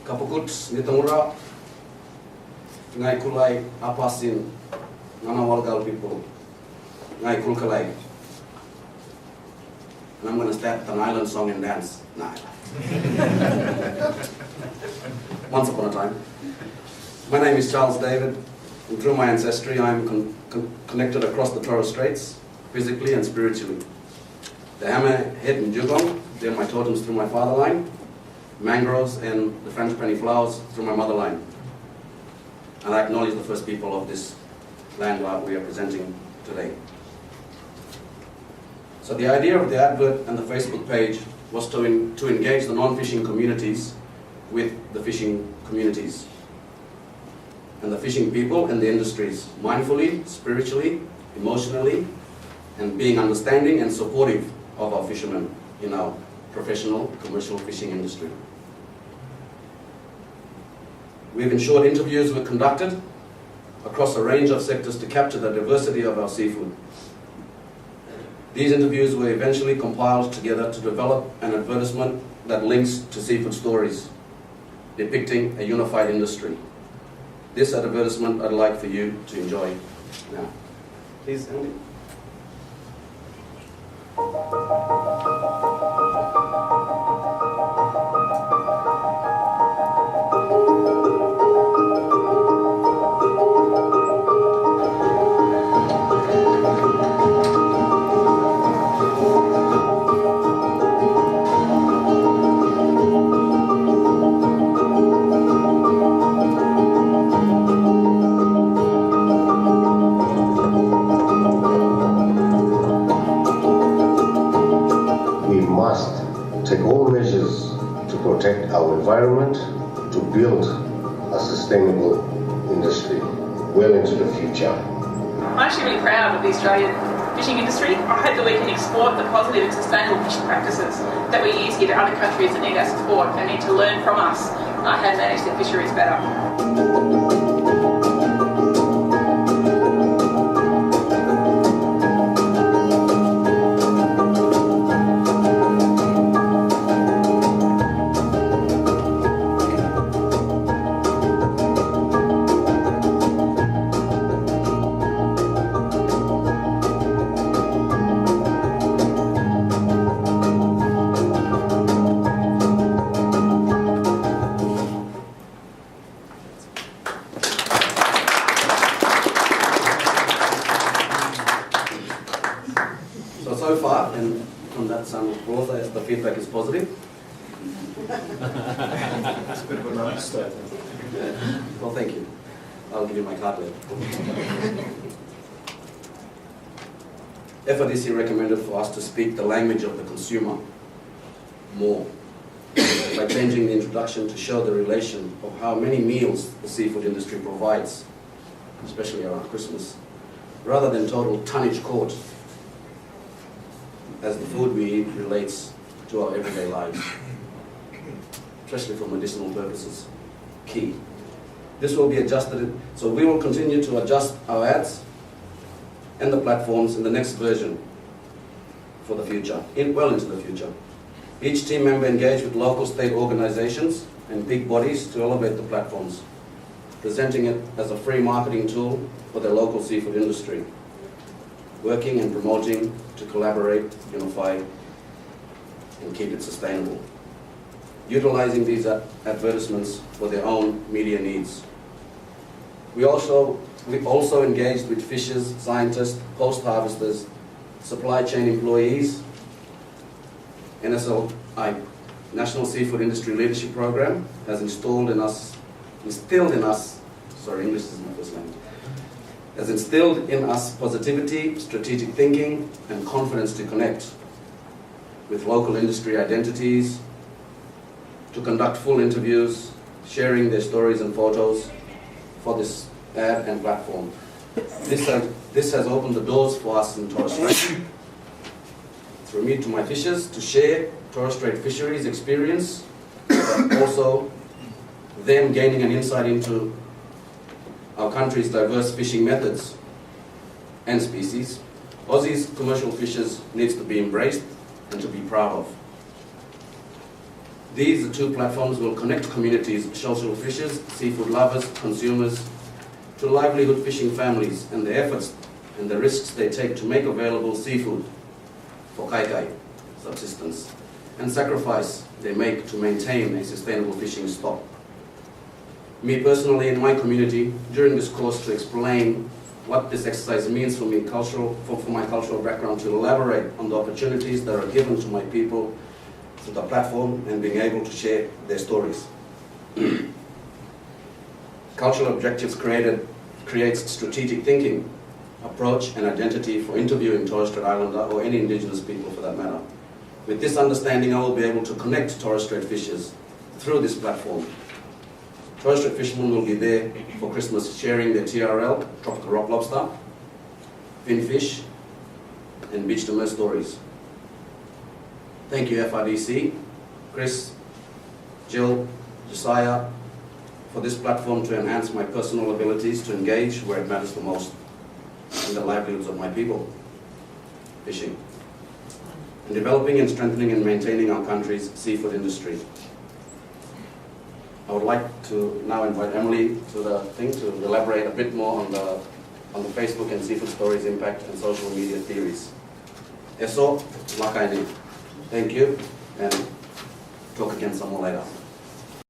Kapukut nitamura ngai kulai apasin nanawargal people ngai kulkalai. And I'm going to start an island song and dance. Nah. Once upon a time. My name is Charles David, and through my ancestry I am connected across the Torres Straits, physically and spiritually. The hammerhead and dugong, they're my totems through my father line. Mangroves and the French penny flowers through my mother line. And I acknowledge the first people of this land that we are presenting today. So the idea of the advert and the Facebook page was to engage the non-fishing communities with the fishing communities and the fishing people and the industries, mindfully, spiritually, emotionally, and being understanding and supportive of our fishermen in our professional commercial fishing industry. We've ensured interviews were conducted across a range of sectors to capture the diversity of our seafood. These interviews were eventually compiled together to develop an advertisement that links to seafood stories, depicting a unified industry. This advertisement I'd like for you to enjoy now. Please, Andy. Take all measures to protect our environment, to build a sustainable industry well into the future. I'm actually really proud of the Australian fishing industry. I hope that we can export the positive and sustainable fishing practices that we use here to other countries that need our support and need to learn from us how to manage their fisheries better. So far, and from that sound of applause, the feedback is positive. That's a bit of a nice statement. Well, thank you. I'll give you my card later. FRDC recommended for us to speak the language of the consumer more by changing the introduction to show the relation of how many meals the seafood industry provides, especially around Christmas, rather than total tonnage caught, as the food we eat relates to our everyday lives, especially for medicinal purposes. Key. This will be adjusted, so we will continue to adjust our ads and the platforms in the next version for the future, well into the future. Each team member engaged with local state organizations and big bodies to elevate the platforms, presenting it as a free marketing tool for the local seafood industry, working and promoting to collaborate, unify, and keep it sustainable. Utilizing these advertisements for their own media needs. We also engaged with fishers, scientists, post-harvesters, supply chain employees, NSILP, National Seafood Industry Leadership Program, has instilled in us, sorry, English is my first language, has instilled in us positivity, strategic thinking, and confidence to connect with local industry identities, to conduct full interviews, sharing their stories and photos for this ad and platform. This has opened the doors for us in Torres Strait, through me to my fishers, to share Torres Strait fisheries experience, but also them gaining an insight into our country's diverse fishing methods and species. Aussie's commercial fishers needs to be embraced and to be proud of. These two platforms will connect communities, social fishers, seafood lovers, consumers, to livelihood fishing families and the efforts and the risks they take to make available seafood for kai subsistence, and sacrifice they make to maintain a sustainable fishing stock. Me personally in my community, during this course, to explain what this exercise means for me, for my cultural background, to elaborate on the opportunities that are given to my people through the platform and being able to share their stories. Cultural objectives creates strategic thinking, approach and identity for interviewing Torres Strait Islander or any Indigenous people for that matter. With this understanding, I will be able to connect Torres Strait fishers through this platform. Torres Strait fishermen will be there for Christmas sharing their TRL, tropical rock lobster, finfish, and beach to mer stories. Thank you FRDC, Chris, Jill, Josiah, for this platform to enhance my personal abilities to engage where it matters the most, in the livelihoods of my people, fishing, and developing and strengthening and maintaining our country's seafood industry. I would like to now invite Emily to the thing to elaborate a bit more on the Facebook and seafood stories impact and social media theories. Eso, lakaini. Thank you, and talk again some more later.